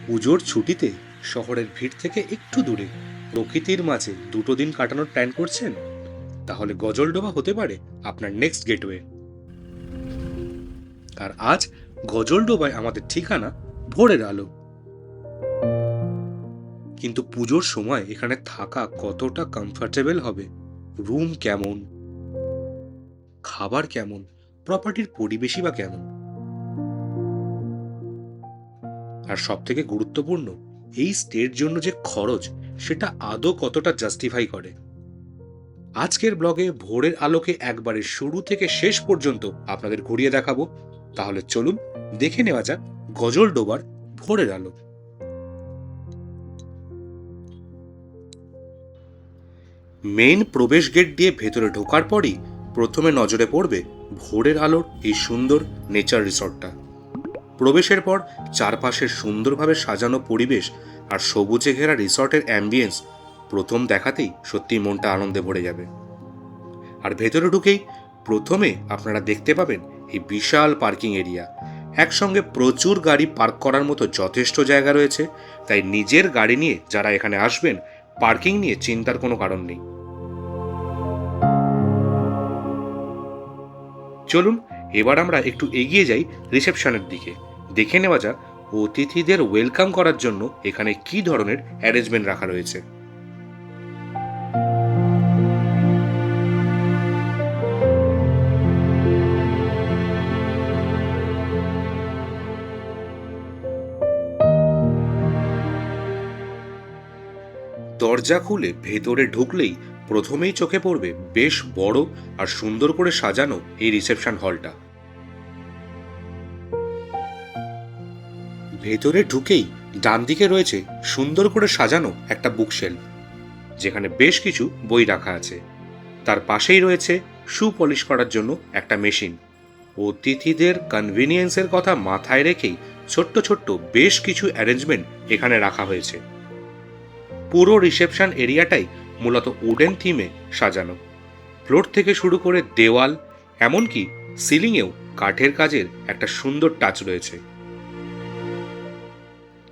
পুজোর ছুটিতে শহরের ভিড় থেকে একটু দূরে প্রকৃতির মাঝে 2 দিন কাটানোর প্ল্যান করছেন? তাহলে গজলডোবা হতে পারে আপনার নেক্সট গেটওয়ে। আর আজ গজলডোবায় আমাদের ঠিকানা ভোরের আলো। কিন্তু পুজোর সময় এখানে থাকা কতটা কমফর্টেবল হবে, রুম কেমন, খাবার কেমন, প্রপার্টির পরিবেশই বা কেমন, আর সব থেকে গুরুত্বপূর্ণ, এই স্টের জন্য যে খরচ সেটা আদৌ কতটা জাস্টিফাই করে। আজকের ব্লগে ভোরের আলোকে একবারে শুরু থেকে শেষ পর্যন্ত আপনাদের ঘুরিয়ে দেখাবো। তাহলে চলুন দেখে নেওয়া যাক গজলডোবার ভোরের আলো। মেইন প্রবেশ গেট দিয়ে ভেতরে ঢোকার পরই প্রথমে নজরে পড়বে ভোরের আলোর এই সুন্দর নেচার রিসর্টটা। প্রবেশের পর চারপাশের সুন্দরভাবে সাজানো পরিবেশ আর সবুজে ঘেরা রিসর্টের অ্যাম্বিয়েন্স প্রথম দেখাতেই সত্যি মনটা আনন্দে ভরে যাবে। আর ভেতরে ঢুকেই প্রথমে আপনারা দেখতে পাবেন এই বিশাল পার্কিং এরিয়া। একসঙ্গে প্রচুর গাড়ি পার্ক করার মতো যথেষ্ট জায়গা রয়েছে, তাই নিজের গাড়ি নিয়ে যারা এখানে আসবেন, পার্কিং নিয়ে চিন্তার কোনো কারণ নেই। চলুন এবার আমরা একটু এগিয়ে যাই রিসেপশনের দিকে, দেখে নেওয়া যাক অতিথিদের ওয়েলকাম করার জন্য এখানে কি ধরনের অ্যারেঞ্জমেন্ট রাখা রয়েছে। দরজা খুলে ভেতরে ঢুকলেই প্রথমেই চোখে পড়বে বেশ বড় আর সুন্দর করে সাজানো এই রিসেপশন হলটা। ভেতরে ঢুকেই ডান দিকে রয়েছে সুন্দর করে সাজানো একটা বুকশেলফ, যেখানে বেশ কিছু বই রাখা আছে। তার পাশেই রয়েছে শু পলিশ করার জন্য একটা মেশিন। অতিথিদের কনভিনিয়েন্সের কথা মাথায় রেখেই ছোট্ট ছোট্ট বেশ কিছু অ্যারেঞ্জমেন্ট এখানে রাখা হয়েছে। পুরো রিসেপশন এরিয়াটাই মূলত উডেন থিমে সাজানো। ফ্লোর থেকে শুরু করে দেওয়াল, এমনকি সিলিংয়েও কাঠের কাজের একটা সুন্দর টাচ রয়েছে,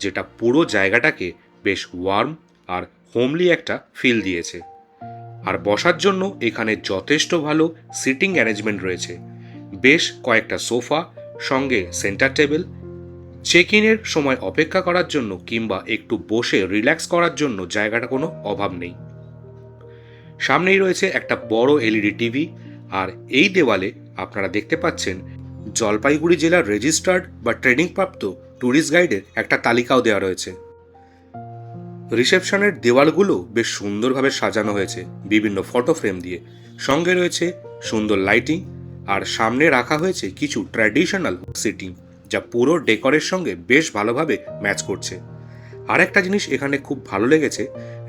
যেটা পুরো জায়গাটাকে বেশ ওয়ার্ম আর হোমলি একটা ফিল দিয়েছে। আর বসার জন্য এখানে যথেষ্ট ভালো সিটিং অ্যারেঞ্জমেন্ট রয়েছে। বেশ কয়েকটা সোফা, সঙ্গে সেন্টার টেবিল। চেক ইনের সময় অপেক্ষা করার জন্য কিংবা একটু বসে রিল্যাক্স করার জন্য জায়গাটা কোনো অভাব নেই। সামনেই রয়েছে একটা বড় এলইডি টিভি, আর এই দেওয়ালে আপনারা দেখতে পাচ্ছেন জলপাইগুড়ি জেলার রেজিস্টার্ড বা ট্রেনিং প্রাপ্ত ট্যুরিস্ট গাইডের একটা তালিকাও দেওয়া রয়েছে। রিসেপশনের দেওয়ালগুলো বেশ সুন্দরভাবে সাজানো হয়েছে বিভিন্ন ফটো ফ্রেম দিয়ে। সঙ্গে রয়েছে সুন্দর লাইটিং, আর সামনে রাখা হয়েছে কিছু ট্র্যাডিশনাল সিটিং, যা পুরো ডেকোরের সঙ্গে বেশ ভালোভাবে ম্যাচ করছে। আর একটা জিনিস এখানে খুব ভালো লেগেছে,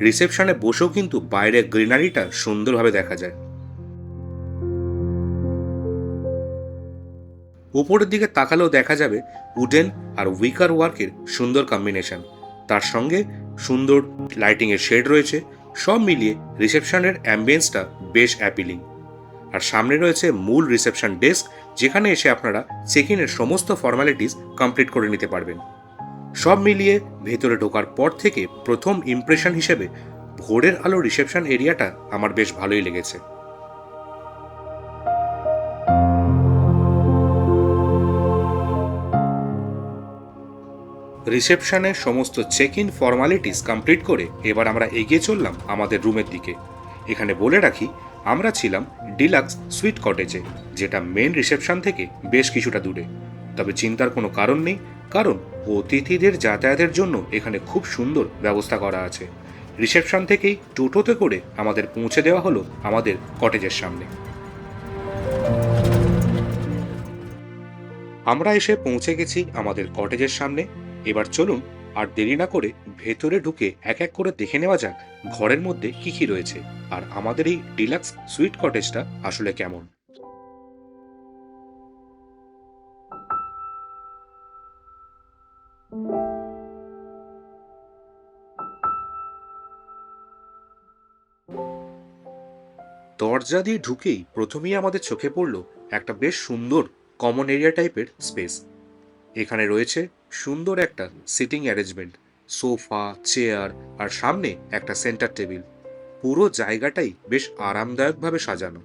রিসেপশনে বসেও কিন্তু বাইরের গ্রিনারিটা সুন্দরভাবে দেখা যায়। উপরের দিকে তাকালেও দেখা যাবে উডেন আর উইকার ওয়ার্কের সুন্দর কম্বিনেশন। তার সঙ্গে সুন্দর লাইটিংয়ের শেড রয়েছে। সব মিলিয়ে রিসেপশনের অ্যাম্বিয়েন্সটা বেশ অ্যাপিলিং। আর সামনে রয়েছে মূল রিসেপশন ডেস্ক, যেখানে এসে আপনারা চেক ইনের সমস্ত ফর্মালিটিস কমপ্লিট করে নিতে পারবেন। সব মিলিয়ে ভেতরে ঢোকার পর থেকে প্রথম ইমপ্রেশন হিসেবে ভোরের আলো রিসেপশন এরিয়াটা আমার বেশ ভালোই লেগেছে। রিসেপশনের সমস্ত চেক ইন ফর্মালিটিস কমপ্লিট করে এবার আমরা এগিয়ে চললাম আমাদের রুমের দিকে। এখানে বলে রাখি, আমরা ছিলাম ডিলাক্স সুইট কটেজে, যেটা মেন রিসেপশন থেকে বেশ কিছুটা দূরে। তবে চিন্তার কোনো কারণ নেই, কারণ অতিথিদের যাতায়াতের জন্য এখানে খুব সুন্দর ব্যবস্থা করা আছে। রিসেপশন থেকেই টোটোতে করে আমাদের পৌঁছে দেওয়া হলো আমাদের কটেজের সামনে। আমরা এসে পৌঁছে গেছি আমাদের কটেজের সামনে। এবার চলুন আর দেরি না করে ভেতরে ঢুকে এক এক করে দেখে নেওয়া যাক ঘরের মধ্যে কি কি রয়েছে, আর আমাদের এই ডিলাক্স সুইট কটেজটা আসলে কেমন। দরজা দিয়ে ঢুকেই প্রথমেই আমাদের চোখে পড়ল একটা বেশ সুন্দর কমন এরিয়া টাইপের স্পেস। এখানে রয়েছে সুন্দর একটা সিটিং অ্যারেঞ্জমেন্ট, সোফা, চেয়ার আর সামনে একটা সেন্টার টেবিল। পুরো জায়গাটাই বেশ আরামদায়কভাবে সাজানো।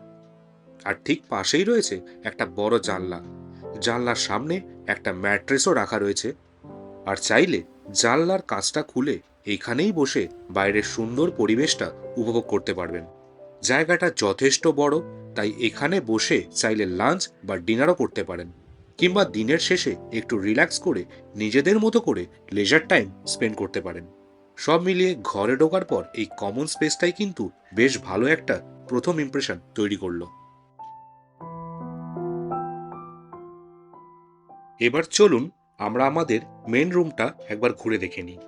আর ঠিক পাশেই রয়েছে একটা বড় জানলা। জানলার সামনে একটা ম্যাট্রেসও রাখা রয়েছে। আর চাইলে জানলার কাঁচটা খুলে এখানেই বসে বাইরের সুন্দর পরিবেশটা উপভোগ করতে পারবেন। জায়গাটা যথেষ্ট বড়, তাই এখানে বসে চাইলে লাঞ্চ বা ডিনারও করতে পারেন, কিংবা দিনের শেষে একটু রিল্যাক্স করে নিজেদের মতো করে লেজার টাইম স্পেন্ড করতে পারেন। সব মিলিয়ে ঘরে ঢোকার পর এই কমন স্পেসটাই কিন্তু বেশ ভালো একটা প্রথম ইমপ্রেশন তৈরি করলো। এবার চলুন আমরা আমাদের মেন রুমটা একবার ঘুরে দেখে নিই।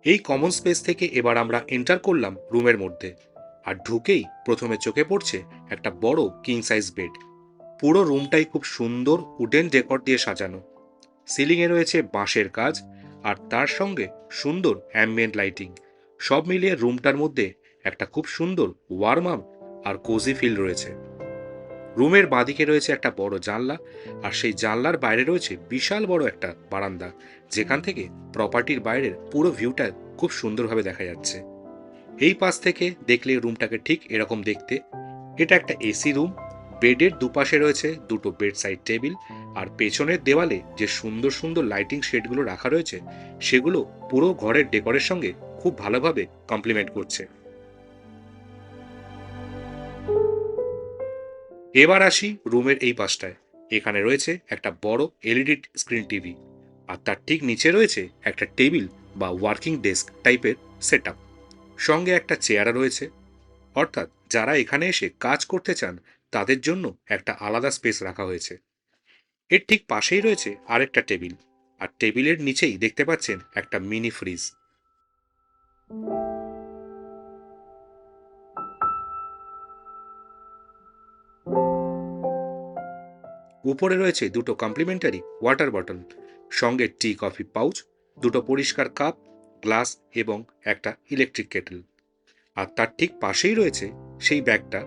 এই কমন স্পেস থেকে এবার আমরা এন্টার করলাম রুমের মধ্যে। আর ঢুকেই প্রথমে চোখে পড়ছে একটা বড় কিং সাইজ বেড। পুরো রুমটাই খুব সুন্দর উডেন ডেকর দিয়ে সাজানো। সিলিংয়ে রয়েছে বাঁশের কাজ, আর তার সঙ্গে সুন্দর অ্যাম্বিয়েন্ট লাইটিং। সব মিলিয়ে রুমটার মধ্যে একটা খুব সুন্দর ওয়ার্ম আপ আর কোজি ফিল রয়েছে। রুমের বাঁদিকে রয়েছে একটা বড় জানলা, আর সেই জানলার বাইরে রয়েছে বিশাল বড় একটা বারান্দা, যেখান থেকে প্রপার্টির বাইরের পুরো ভিউটা খুব সুন্দরভাবে দেখা যাচ্ছে। এই পাশ থেকে দেখলে রুমটাকে ঠিক এরকম দেখতে। এটা একটা এসি রুম। বেডের দুপাশে রয়েছে দুটো বেড সাইড টেবিল, আর পেছনের দেওয়ালে যে সুন্দর সুন্দর লাইটিং শেডগুলো রাখা রয়েছে সেগুলো পুরো ঘরের ডেকোরের সঙ্গে খুব ভালোভাবে কমপ্লিমেন্ট করছে। এবার আসি রুমের এই পাশটায়। এখানে রয়েছে একটা বড় এলইডি স্ক্রিন টিভি, আর তার ঠিক নিচে রয়েছে একটা টেবিল বা ওয়ার্কিং ডেস্ক টাইপের সেট আপ। সঙ্গে একটা চেয়ারও রয়েছে। অর্থাৎ যারা এখানে এসে কাজ করতে চান তাদের জন্য একটা আলাদা স্পেস রাখা হয়েছে। এর ঠিক পাশেই রয়েছে আরেকটা টেবিল, আর টেবিলের নিচেই দেখতে পাচ্ছেন একটা মিনি ফ্রিজ। উপরে রয়েছে দুটো কমপ্লিমেন্টারি ওয়াটার বটল, সঙ্গে টি কফি পাউচ, দুটো পরিষ্কার কাপ, গ্লাস এবং একটা ইলেকট্রিক কেটল। আর তার ঠিক পাশেই রয়েছে সেই ব্যাগটা,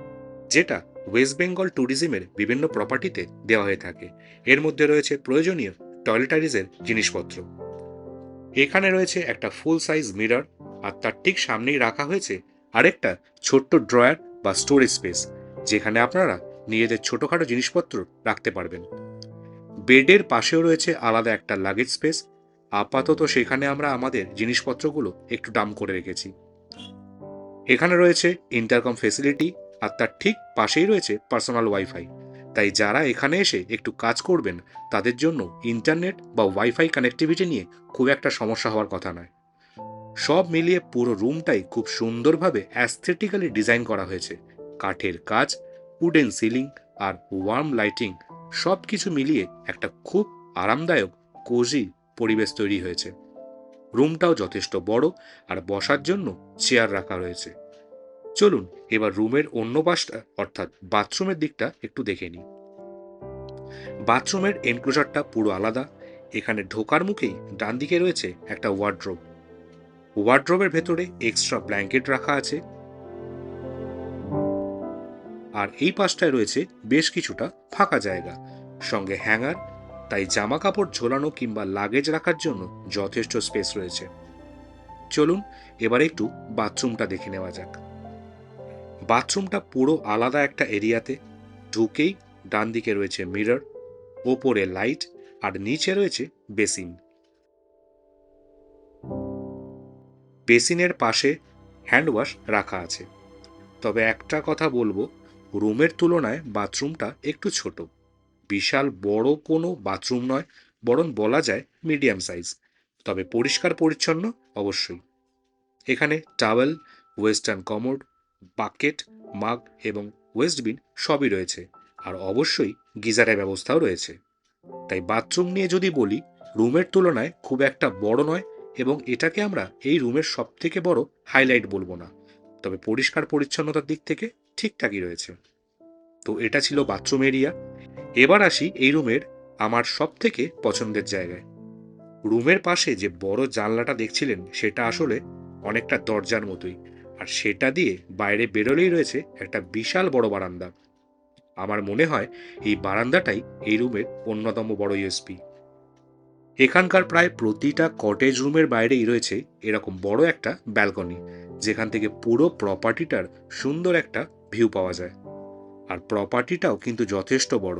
যেটা ওয়েস্ট বেঙ্গল ট্যুরিজমের বিভিন্ন প্রপার্টিতে দেওয়া হয়ে থাকে। এর মধ্যে রয়েছে প্রয়োজনীয় টয়লেটারিজের জিনিসপত্র। এখানে রয়েছে একটা ফুল সাইজ মিরর, আর তার ঠিক সামনেই রাখা হয়েছে আরেকটা ছোট্ট ড্রয়ার বা স্টোরেজ স্পেস, যেখানে আপনারা নিজেদের ছোটখাটো জিনিসপত্র রাখতে পারবেন। বেডের পাশেও রয়েছে আলাদা একটা লাগেজ স্পেস। আপাতত সেখানে আমরা আমাদের জিনিসপত্রগুলো একটু ডাম করে রেখেছি। এখানে রয়েছে ইন্টারকম ফেসিলিটি, আর তার ঠিক পাশেই রয়েছে পার্সোনাল ওয়াইফাই। তাই যারা এখানে এসে একটু কাজ করবেন তাদের জন্য ইন্টারনেট বা ওয়াইফাই কানেক্টিভিটি নিয়ে খুব একটা সমস্যা হওয়ার কথা নয়। সব মিলিয়ে পুরো রুমটাই খুব সুন্দরভাবে অ্যাস্থেটিক্যালি ডিজাইন করা হয়েছে। কাঠের কাজ, উডেন সিলিং আর ওয়ার্ম লাইটিং, সব কিছু মিলিয়ে একটা খুব আরামদায়ক কোজি পরিবেশ তৈরি হয়েছে। রুমটাও যথেষ্ট বড়, আর বসার জন্য চেয়ার রাখা রয়েছে। চলুন এবার রুমের অন্য পাশটা অর্থাৎ বাথরুমের দিকটা একটু দেখে নিই। বাথরুমের এনক্লোজারটা পুরো আলাদা। এখানে ঢোকার মুখেই ডান দিকে রয়েছে একটা ওয়ার্ড্রোব। ওয়ার্ড্রোবের ভেতরে এক্সট্রা ব্ল্যাঙ্কেট রাখা আছে, আর এই পাশটায় রয়েছে বেশ কিছুটা ফাঁকা জায়গা, সঙ্গে হ্যাঙ্গার। তাই জামা কাপড় ঝোলানো কিংবা লাগেজ রাখার জন্য যথেষ্ট স্পেস রয়েছে। চলুন এবার একটু বাথরুমটা দেখে নেওয়া যাক। বাথরুমটা পুরো আলাদা একটা এরিয়াতে। ঢুকেই ডান দিকে রয়েছে মিরর, ওপরে লাইট, আর নিচে রয়েছে বেসিন। বেসিনের পাশে হ্যান্ড ওয়াশ রাখা আছে। তবে একটা কথা বলবো, রুমের তুলনায় বাথরুমটা একটু ছোট। বিশাল বড় কোনো বাথরুম নয়, বরং বলা যায় মিডিয়াম সাইজ। তবে পরিষ্কার পরিচ্ছন্ন অবশ্যই। এখানে টাওয়েল, ওয়েস্টার্ন কমোড, বাকেট, মাগ এবং ওয়েস্টবিন সবই রয়েছে। আর অবশ্যই গিজারের ব্যবস্থাও রয়েছে। তাই বাথরুম নিয়ে যদি বলি, রুমের তুলনায় খুব একটা বড় নয়, এবং এটাকে আমরা এই রুমের সব থেকে বড় হাইলাইট বলবো না। তবে পরিষ্কার পরিচ্ছন্নতার দিক থেকে ঠিকঠাকই রয়েছে। তো এটা ছিল বাথরুম এরিয়া। এবার আসি এই রুমের আমার সব থেকে পছন্দের জায়গায়। রুমের পাশে যে বড় জানলাটা দেখছিলেন সেটা আসলে অনেকটা দরজার মতোই, আর সেটা দিয়ে বাইরে বেরোলেই রয়েছে একটা বিশাল বড় বারান্দা। আমার মনে হয় এই বারান্দাটাই এই রুমের অন্যতম বড় ইউএসপি। এখানকার প্রায় প্রতিটা কটেজ রুমের বাইরেই রয়েছে এরকম বড় একটা ব্যালকনি, যেখান থেকে পুরো প্রপার্টিটার সুন্দর একটা ভিউ পাওয়া যায়। আর প্রপার্টিটাও কিন্তু যথেষ্ট বড়,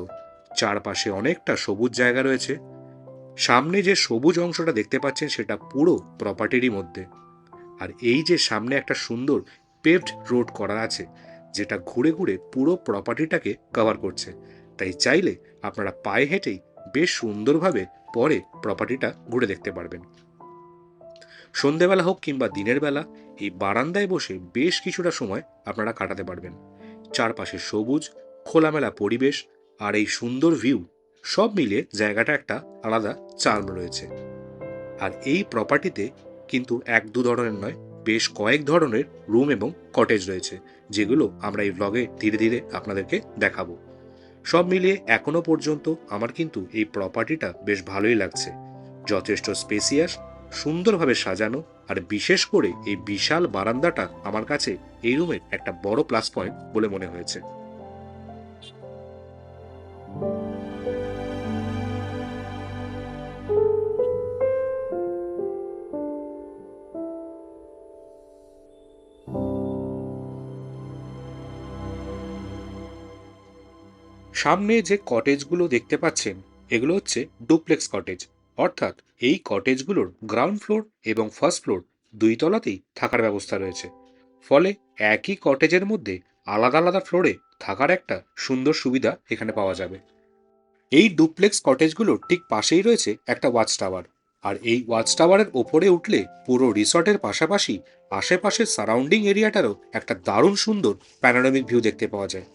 চারপাশে অনেকটা সবুজ জায়গা রয়েছে। সামনে যে সবুজ অংশটা দেখতে পাচ্ছেন সেটা পুরো প্রপার্টিরই মধ্যে। আর এই যে সামনে একটা সুন্দর পেভড রোড করা আছে, যেটা ঘুরে ঘুরে পুরো প্রপার্টিটাকে কভার করছে, তাই চাইলে আপনারা পায়ে হেঁটেই বেশ সুন্দরভাবে পরে প্রপার্টিটা ঘুরে দেখতে পারবেন। সন্ধেবেলা হোক কিংবা দিনের বেলা এই বারান্দায় বসে বেশ কিছুটা সময় আপনারা কাটাতে পারবেন। চারপাশে সবুজ, খোলামেলা পরিবেশ আর এই সুন্দর ভিউ সব মিলিয়ে জায়গাটা একটা আলাদা চার্ম রয়েছে। আর এই প্রপার্টিতে কিন্তু এক দু ধরনের নয়, বেশ কয়েক ধরনের রুম এবং কটেজ রয়েছে, যেগুলো আমরা এই ব্লগে ধীরে ধীরে আপনাদেরকে দেখাবো। সব মিলিয়ে এখনো পর্যন্ত আমার কিন্তু এই প্রপার্টিটা বেশ ভালোই লাগছে। যথেষ্ট স্পেসিয়াস, সুন্দরভাবে সাজানো, আর বিশেষ করে এই বিশাল বারান্দাটা আমার কাছে এই রুমের একটা বড় প্লাস পয়েন্ট বলে মনে হয়েছে। সামনে যে কটেজগুলো দেখতে পাচ্ছেন এগুলো হচ্ছে ডুপ্লেক্স কটেজ, অর্থাৎ এই কটেজগুলোর গ্রাউন্ড ফ্লোর এবং ফার্স্ট ফ্লোর দুই তলাতেই থাকার ব্যবস্থা রয়েছে। ফলে একই কটেজের মধ্যে আলাদা আলাদা ফ্লোরে থাকার একটা সুন্দর সুবিধা এখানে পাওয়া যাবে। এই ডুপ্লেক্স কটেজগুলোর ঠিক পাশেই রয়েছে একটা ওয়াচ টাওয়ার, আর এই ওয়াচ টাওয়ারের ওপরে উঠলে পুরো রিসর্টের পাশাপাশি আশেপাশের সারাউন্ডিং এরিয়াটারও একটা দারুণ সুন্দর প্যানোরামিক ভিউ দেখতে পাওয়া যায়।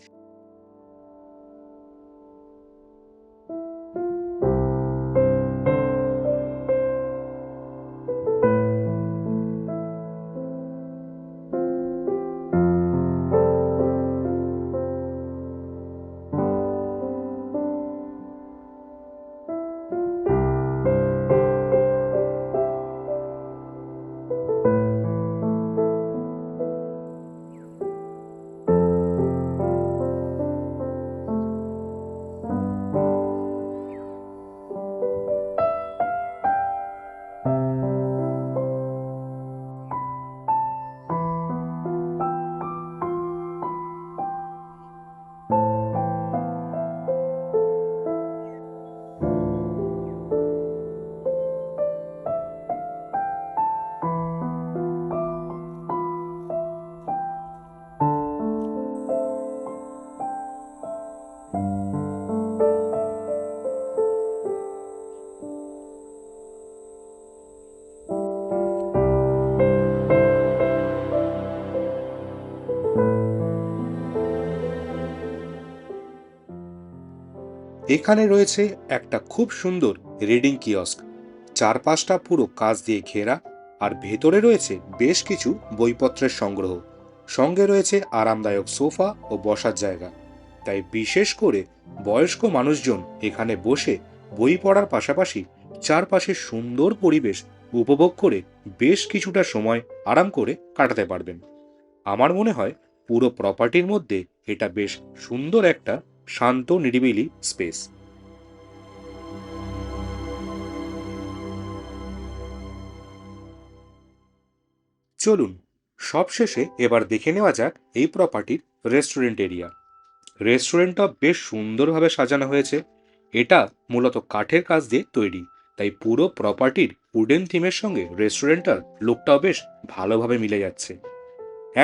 এখানে রয়েছে একটা খুব সুন্দর রিডিং কিয়স্ক, চারপাশটা পুরো কাঁচ দিয়ে ঘেরা, আর ভেতরে রয়েছে বেশ কিছু বইপত্রের সংগ্রহ। সঙ্গে রয়েছে আরামদায়ক সোফা ও বসার জায়গা, তাই বিশেষ করে বয়স্ক মানুষজন এখানে বসে বই পড়ার পাশাপাশি চারপাশের সুন্দর পরিবেশ উপভোগ করে বেশ কিছুটা সময় আরাম করে কাটাতে পারবেন। আমার মনে হয় পুরো প্রপার্টির মধ্যে এটা বেশ সুন্দর একটা শান্ত নিরিবিলি স্পেস। চলুন সবশেষে এবার দেখে নেওয়া যাক এই প্রপার্টির রেস্টুরেন্ট এরিয়া। রেস্টুরেন্টটা বেশ সুন্দরভাবে সাজানো হয়েছে। এটা মূলত কাঠের কাজ দিয়ে তৈরি, তাই পুরো প্রপার্টির উডেন থিমের সঙ্গে রেস্টুরেন্টটার লুকটাও বেশ ভালোভাবে মিলে যাচ্ছে।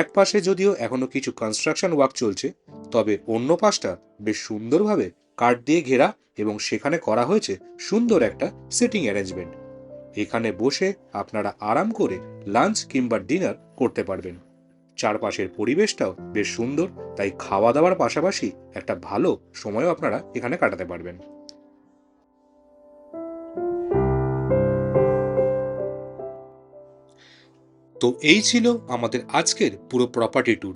এক পাশে যদিও এখনো কিছু কনস্ট্রাকশন ওয়ার্ক চলছে, তবে অন্য পাশটা বেশ সুন্দরভাবে কাঠ দিয়ে ঘেরা এবং সেখানে করা হয়েছে সুন্দর একটা সিটিং অ্যারেঞ্জমেন্ট। এখানে বসে আপনারা আরাম করে লাঞ্চ কিংবা ডিনার করতে পারবেন। চারপাশের পরিবেশটাও বেশ সুন্দর, তাই খাওয়া দাওয়ার পাশাপাশি একটা ভালো সময়ও আপনারা এখানে কাটাতে পারবেন। তো এই ছিল আমাদের আজকের পুরো প্রপার্টি ট্যুর।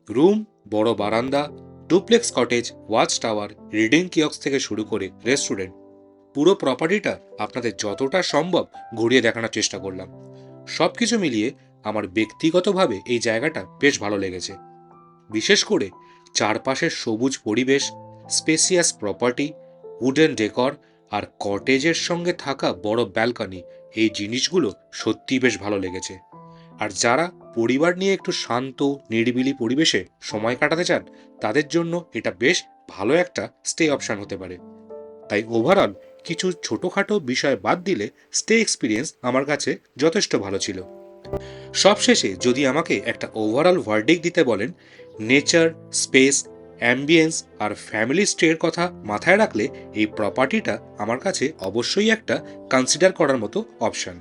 রুম, বড় বারান্দা, duplex cottage, watch tower, reading kiosk থেকে শুরু করে রেস্টুরেন্ট, পুরো প্রপার্টিটা আপনাদের যতটা সম্ভব ঘুরিয়ে দেখানোর চেষ্টা করলাম। সবকিছু মিলিয়ে আমার ব্যক্তিগতভাবে এই জায়গাটা বেশ ভালো লেগেছে। বিশেষ করে চারপাশের সবুজ পরিবেশ, স্পেসিয়াস প্রপার্টি, উডেন ডেকর, আর কটেজের সঙ্গে থাকা বড় ব্যালকনি, এই জিনিসগুলো সত্যিই বেশ ভালো লেগেছে। আর যারা পরিবার নিয়ে একটু শান্ত নিরিবিলি পরিবেশে সময় কাটাতে চান, তাদের জন্য এটা বেশ ভালো একটা স্টে অপশন হতে পারে। তাই ওভারঅল কিছু ছোটোখাটো বিষয় বাদ দিলে স্টে এক্সপিরিয়েন্স আমার কাছে যথেষ্ট ভালো ছিল। সবশেষে যদি আমাকে একটা ওভারঅল ভার্ডিক্ট দিতে বলেন, নেচার, স্পেস, অ্যাম্বিয়েন্স আর ফ্যামিলি স্টের কথা মাথায় রাখলে এই প্রপার্টিটা আমার কাছে অবশ্যই একটা কনসিডার করার মতো অপশন।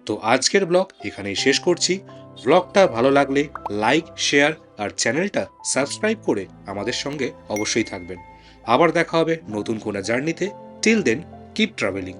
তো আজকের ব্লগ এখানেই শেষ করছি। ব্লগটা ভালো লাগলে লাইক, শেয়ার আর চ্যানেলটা সাবস্ক্রাইব করে আমাদের সঙ্গে অবশ্যই থাকবেন। আবার দেখা হবে নতুন কোনো জার্নিতে। Till then, keep travelling.